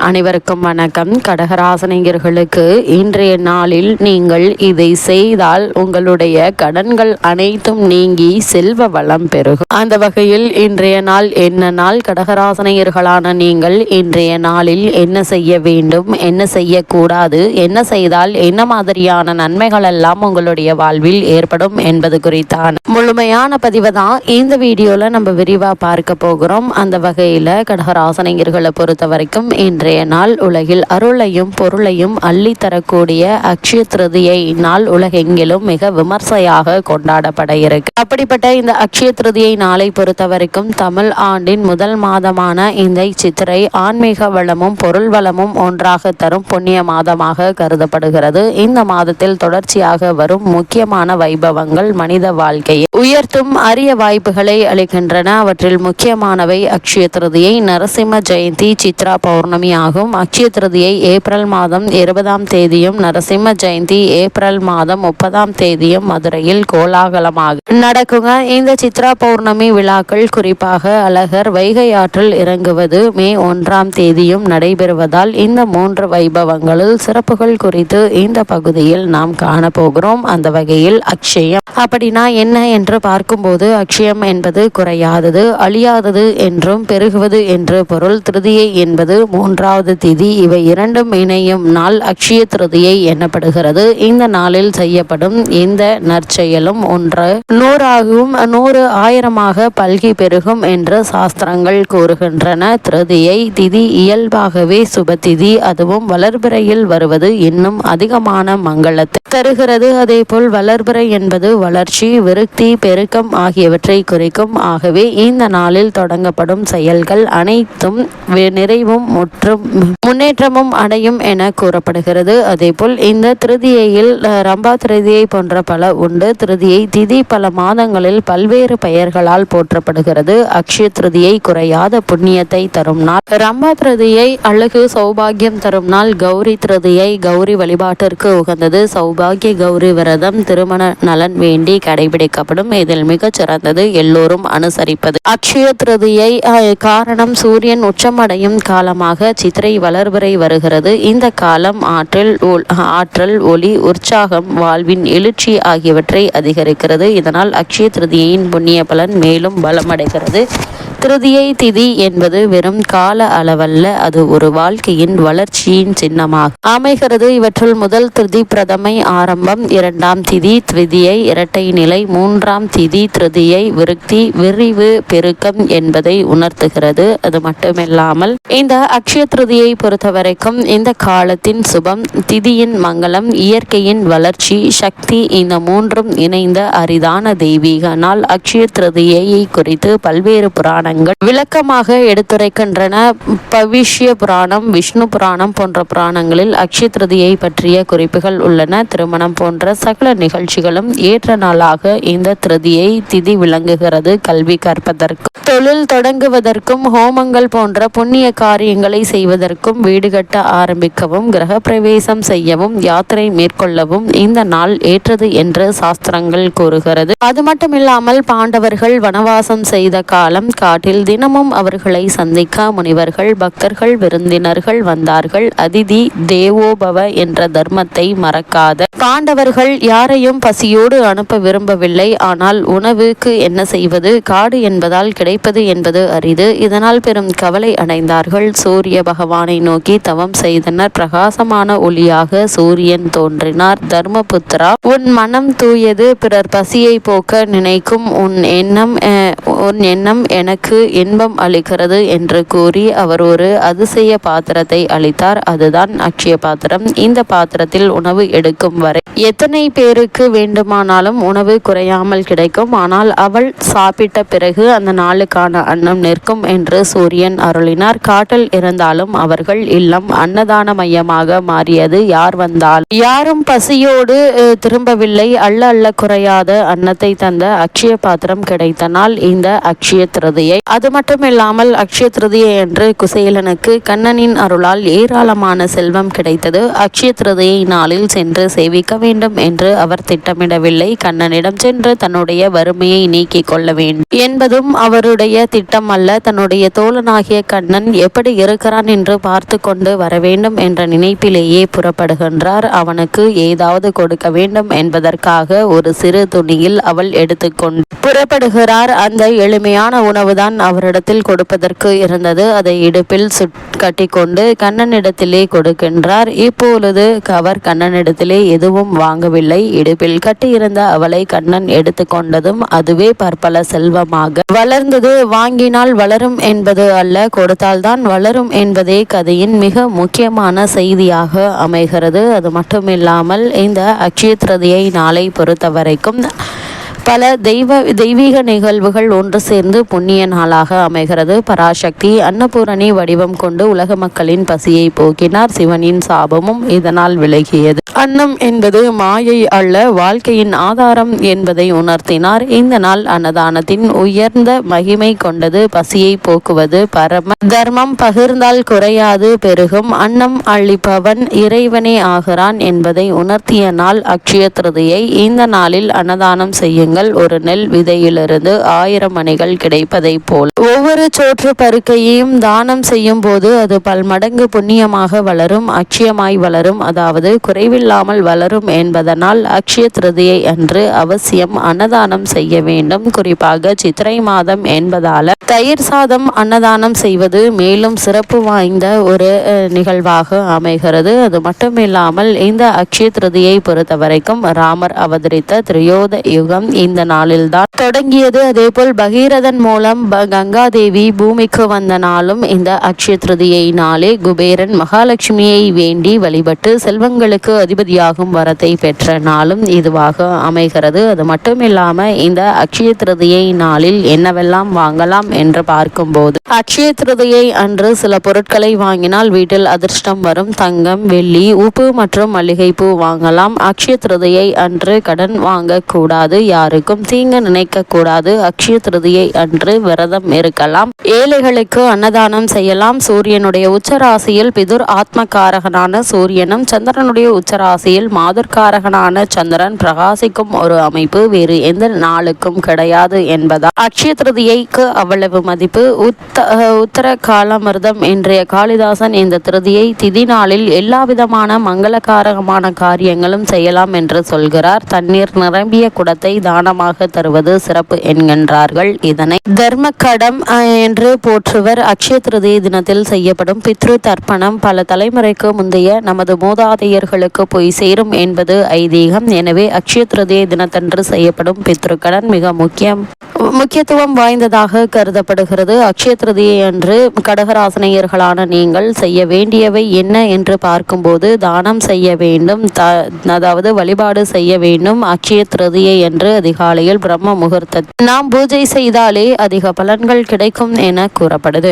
அனைவருக்கும் வணக்கம். கடகராசினியர்களுக்கு இன்றைய நாளில் நீங்கள் இதை செய்தால் உங்களுடைய கடன்கள் அனைத்தும் நீங்கி செல்வ வளம் பெருகும். அந்த வகையில் இன்றைய நாள் என்ன நாள்? கடகராசினியர்களான நீங்கள் இன்றைய நாளில் என்ன செய்ய வேண்டும், என்ன செய்யக்கூடாது, என்ன செய்தால் என்ன மாதிரியான நன்மைகள் எல்லாம் உங்களுடைய வாழ்வில் ஏற்படும் என்பது குறித்தான முழுமையான பதிவை தான் இந்த வீடியோல நம்ம விரிவா பார்க்க போகிறோம். அந்த வகையில கடகராசினியர்களை பொறுத்த வரைக்கும் இன்றைய நாள் உலகில் அருளையும் பொருளையும் அள்ளி தரக்கூடிய அக்ஷய திருதியை நாள் உலகெங்கிலும் மிக விமர்சையாக கொண்டாடப்பட இருக்கு. அப்படிப்பட்ட இந்த அக்ஷய திருதியை நாளை பொறுத்த வரைக்கும் தமிழ் ஆண்டின் முதல் மாதமான இந்த சித்திரை ஆன்மீக வளமும் பொருள் வளமும் ஒன்றாக தரும் புண்ணிய மாதமாக கருதப்படுகிறது. இந்த மாதத்தில் தொடர்ச்சியாக வரும் முக்கியமான வைபவங்கள் மனித வாழ்க்கையை உயர்த்தும் அரிய வாய்ப்புகளை அளிக்கின்றன. அவற்றில் முக்கியமானவை அக்ஷய திருதியை, நரசிம்ம ஜெயந்தி, சித்ரா பௌர்ணமி ஆகும். அக்ஷய திருதியை ஏப்ரல் மாதம் 20ஆம் தேதியும், நரசிம்ம ஜெயந்தி ஏப்ரல் மாதம் 30ஆம் தேதியும் மதுரையில் கோலாகலமாக நடக்குங்க. இந்த சித்ரா பௌர்ணமி விழாக்கள் குறிப்பாக அழகர் வைகை ஆற்றில் இறங்குவது மே 1ஆம் தேதியும் நடைபெறுவதால் இந்த 3 வைபவங்களில் சிறப்புகள் குறித்து இந்த பகுதியில் நாம் காணப்போகிறோம். அந்த வகையில் அக்ஷயம் அப்படின்னா என்ன என்று பார்க்கும்போது அக்ஷயம் என்பது குறையாதது, அழியாதது என்றும் பெருகுவது என்று பொருள். திருதியை என்பது 3வது திதி. இவை இரண்டும் இணையும் நாள் அக்ஷய திருதியை எண்ணப்படுகிறது. இந்த நாளில் செய்யப்படும் இந்த நற்செயலும் 100ஆகவும் 100 ஆயிரமாக பல்கி பெருகும் என்று சாஸ்திரங்கள் கூறுகின்றன. திருதியை திதி இயல்பாகவே சுப திதி, அதுவும் வளர்பிறையில் வருவது இன்னும் அதிகமான மங்களத்தை தருகிறது. அதேபோல் வளர்பிறை என்பது வளர்ச்சி, விருத்தி, பெருக்கம் ஆகியவற்றை குறிக்கும். ஆகவே இந்த நாளில் தொடங்கப்படும் செயல்கள் அனைத்தும் நிறைவும் முன்னேற்றமும் அடையும் என கூறப்படுகிறது. அதேபோல் இந்த திருதியையில் ரம்பா திருதியை போன்ற பல உண்டு. திருதியை திதி பல மாதங்களில் பல்வேறு பெயர்களால் போற்றப்படுகிறது. அக்ஷய திருதியை குறையாத புண்ணியத்தை தரும் நாள். ரம்பா திருதியை அழகு சௌபாகியம் தரும் நாள். கௌரி திருதியை கௌரி வழிபாட்டிற்கு உகந்தது. சௌபாகிய கௌரி விரதம் திருமண நலன் வேண்டி கடைபிடிக்கப்படும். இதில் மிகச் சிறந்தது எல்லோரும் அனுசரிப்பது அக்ஷய திருதியை. காரணம் சூரியன் உச்சமடையும் காலமாக சித்திரை வளர்பிறை வருகிறது. இந்த காலம் ஆற்றல், ஒளி, உற்சாகம், வாழ்வின் எழுச்சி ஆகியவற்றை அதிகரிக்கிறது. இதனால் அக்ஷய திருதியின் புண்ணிய பலன் மேலும் பலமடைகிறது. திருதியை திதி என்பது வெறும் கால அளவல்ல, அது ஒரு வாழ்க்கையின் வளர்ச்சியின் சின்னமாக அமைகிறது. இவற்றுள் முதல் திதி பிரதமை ஆரம்பம், 2ஆம் திதி த்விதியை இரட்டை நிலை, 3ஆம் திதி திருதியை விருத்தி, விரிவு, பெருக்கம் என்பதை உணர்த்துகிறது. அது மட்டுமில்லாமல் இந்த அக்ஷய திருதியை பொறுத்தவரைக்கும் இந்த காலத்தின் சுபம், திதியின் மங்களம், இயற்கையின் வளர்ச்சி, சக்தி, இந்த 3ம் இணைந்த அரிதான தெய்வீக நாள். அக்ஷய திருதியை குறித்து பல்வேறு புராணங்கள் விளக்கமாக எடுத்துரைக்கின்றன. பவிஷ்ய புராணம், விஷ்ணு புராணம் போன்ற புராணங்களில் அக்ஷய திருதியை பற்றிய குறிப்புகள் உள்ளன. திருமணம் போன்ற சகல நிகழ்ச்சிகளும் ஏற்ற நாளாக இந்த திருதியை திதி விளங்குகிறது. கல்வி கற்பதற்கும், தொழில் தொடங்குவதற்கும், ஹோமங்கள் போன்ற புண்ணிய காரியங்களை செய்வதற்கும், வீடு கட்ட ஆரம்பிக்கவும், கிரக பிரவேசம் செய்யவும், யாத்திரை மேற்கொள்ளவும் இந்த நாள் ஏற்றது என்று சாஸ்திரங்கள் கூறுகிறது. அது மட்டுமில்லாமல் பாண்டவர்கள் வனவாசம் செய்த காலம், காட்டில் தினமும் அவர்களை சந்திக்க முனிவர்கள், பக்தர்கள், விருந்தினர்கள் வந்தார்கள். அதிதி தேவோபவ என்ற தர்மத்தை மறக்காத பாண்டவர்கள் யாரையும் பசியோடு அனுப்ப விரும்பவில்லை. ஆனால் உணவுக்கு என்ன செய்வது? காடு என்பதால் கிடைப்பது என்பது அரிது. இதனால் பெரும் கவலை அடைந்தார்கள். சூரிய பகவானை நோக்கி தவம் செய்தனர். பிரகாசமான ஒளியாக சூரியன் தோன்றினார். தர்மபுத்திரா, உன் மனம் தூயது, பிறர் பசியை போக்க நினைக்கும் உன் எண்ணம் எனக்கு இன்பம் அளிக்கிறது என்று கூறி அவர் ஒரு அதிசய பாத்திரத்தை அளித்தார். அதுதான் அக்ஷய பாத்திரம். இந்த பாத்திரத்தில் உணவு எடுக்கும் வரை எத்தனை பேருக்கு வேண்டுமானாலும் உணவு குறையாமல் கிடைக்கும். ஆனால் அவள் சாப்பிட்ட பிறகு அந்த நாளுக்கான அன்னம் நிற்கும் என்று சூரியன் அருளினார். காட்டில் இருந்தாலும் அவர்கள் இல்லம் அன்னதான மையமாக மாறியது. யார் வந்தால் யாரும் பசியோடு திரும்பவில்லை. அள்ள குறையாத அன்னத்தை தந்த அக்ஷய பாத்திரம் கிடைத்த நாள் இந்த அக்ஷய திருதியை. திருதியை. அது மட்டுமில்லாமல் அக்ஷய திருதியை அன்று குசேலனுக்கு கண்ணனின் அருளால் ஏராளமான செல்வம் கிடைத்தது. அக்ஷய திருதியை நாளில் சென்று சேவிக்க வேண்டும் என்று அவர் திட்டமிடவில்லை. கண்ணனிடம் சென்று தன்னுடைய வறுமையை நீக்கிக் கொள்ள வேண்டும் என்பதும் அவருடைய திட்டம் அல்ல. தன்னுடைய தோழனாகிய கண்ணன் எப்படி இருக்கிறான் என்று பார்த்து கொண்டு வர வேண்டும் என்ற நினைப்பிலேயே புறப்படுகின்றார். அவனுக்கு ஏதாவது கொடுக்க வேண்டும் என்பதற்காக ஒரு சிறு துணியில் அவள் எடுத்துக்கொண்டு புறப்படுகிறார். அந்த எளிமையான உணவுதான் அவரிடத்தில் கொடுப்பதற்கு இருந்தது. அதை இடுப்பில் கட்டிக்கொண்டு கண்ணனிடத்திலே கொடுக்கின்றார். இப்பொழுது அவர் கண்ணனிடத்திலே எதுவும் வாங்கவில்லை. இடுப்பில் கட்டியிருந்த அவளை கண்ணன் எடுத்துக்கொண்டதும் அதுவே பற்பல செல்வமாக வளர்ந்தது. வாங்கினால் வளரும் என்பது அல்ல, கொடுத்தால்தான் வளரும் என்பதே கதையின் மிக முக்கியமான செய்தியாக அமைகிறது. அது மட்டுமில்லாமல் இந்த அக்ஷய திருதியை நாளை பொறுத்தவரைக்கும் பல தெய்வீக நிகழ்வுகள் ஒன்று சேர்ந்து புண்ணிய நாளாக அமைகிறது. பராசக்தி அன்னபூரணி வடிவம் கொண்டு உலக மக்களின் பசியை போக்கினார். சிவனின் சாபமும் இதனால் விலகியது. அன்னம் என்பது மாயை அல்ல, வாழ்க்கையின் ஆதாரம் என்பதை உணர்த்தினார். இந்த நாள் அன்னதானத்தின் உயர்ந்த மகிமை கொண்டது. பசியை போக்குவது பரம தர்மம். பகிர்ந்தால் குறையாது, பெருகும். அன்னம் அளிப்பவன் இறைவனே ஆகிறான் என்பதை உணர்த்திய நாள் அக்ஷய திருதியை. இந்த நாளில் அன்னதானம் செய்யுங்கள். ஒரு நெல் விதையிலிருந்து 1000 மணிகள் கிடைப்பதை போல் ஒவ்வொரு சோற்று பருக்கையையும் தானம் செய்யும் போது அது பல்மடங்கு புண்ணியமாக வளரும், அக்ஷயமாய் வளரும், அதாவது குறைவில்லாமல் வளரும் என்பதனால் அக்ஷய திருதியை அன்று அவசியம் அன்னதானம் செய்ய வேண்டும். குறிப்பாக சித்திரை மாதம் என்பதால தயிர் சாதம் அன்னதானம் செய்வது மேலும் சிறப்பு வாய்ந்த ஒரு நிகழ்வாக அமைகிறது. அது மட்டுமில்லாமல் இந்த அக்ஷய திருதியை பொறுத்தவரைக்கும் ராமர் அவதரித்த திரியோத யுகம் இந்த நாளில்தான் தொடங்கியது. அதேபோல் பகீரதன் மூலம் கங்காதேவி பூமிக்கு வந்த நாளும் இந்த அக்ஷய திருதியை நாளே. குபேரன் மகாலட்சுமியை வேண்டி வழிபட்டு செல்வங்களுக்கு அதிபதியாகும் வரத்தை பெற்ற நாளும் இதுவாக அமைகிறது. அது மட்டுமில்லாம இந்த அக்ஷய திருதியை நாளில் என்னவெல்லாம் வாங்கலாம் என்று பார்க்கும்போது அக்ஷய திருதியை அன்று சில பொருட்களை வாங்கினால் வீட்டில் அதிர்ஷ்டம் வரும். தங்கம், வெள்ளி, உப்பு மற்றும் மல்லிகைப்பூ வாங்கலாம். அக்ஷய திருதியை அன்று கடன் வாங்கக்கூடாது, யாருக்கும் தீங்கு நினைக்க கூடாது. அக்ஷய திருதியை அன்று விரதம் இருக்கலாம். ஏழைகளுக்கு அன்னதானம் செய்யலாம். சூரியனுடைய உச்சராசியில் பிதுர் ஆத்மகாரகனான சூரியனும் சந்திரனுடைய உச்சராசியில் மாதுர்காரகனான சந்திரன் பிரகாசிக்கும் ஒரு அமைப்பு வேறு எந்த நாளுக்கும் கிடையாது என்பதால் அக்ஷய திருதியைக்கு அவ்வளவு மதிப்பு. உத்தர காலமிர்தம் இன்றைய காளிதாசன் இந்த திருதியை திதி நாளில் எல்லா விதமான மங்களகாரகமான காரியங்களும் செய்யலாம் என்று சொல்கிறார். தண்ணீர் நிரம்பிய குடத்தை தானமாக தருவது சிறப்பு என்கின்றார்கள். இதனை தர்மக்கடம் என்று போற்றுவர். அக்ஷய திருதியை தினத்தில் செய்யப்படும் பித்ரு தர்ப்பணம் பல தலைமுறைக்கு முந்தைய நமது மூதாதையர்களுக்கு போய் சேரும் என்பது ஐதீகம். எனவே அக்ஷய திருதியை தினத்தன்று செய்யப்படும் பித்ருக்கடன் மிக முக்கியத்துவம் வாய்ந்ததாக கருதப்படுகிறது. அக்ஷய திருதியை அன்று கடகராசினியர்களான நீங்கள் செய்ய வேண்டியவை என்ன என்று பார்க்கும்போது தானம் செய்ய வேண்டும், அதாவது வழிபாடு செய்ய வேண்டும். அக்ஷய திருதியை என்று அதிகாலையில் பிரம்ம முகூர்த்தத்தில் நாம் பூஜை செய்தாலே அதிக பலன்கள் கிடைக்கும் என கூறப்படுது.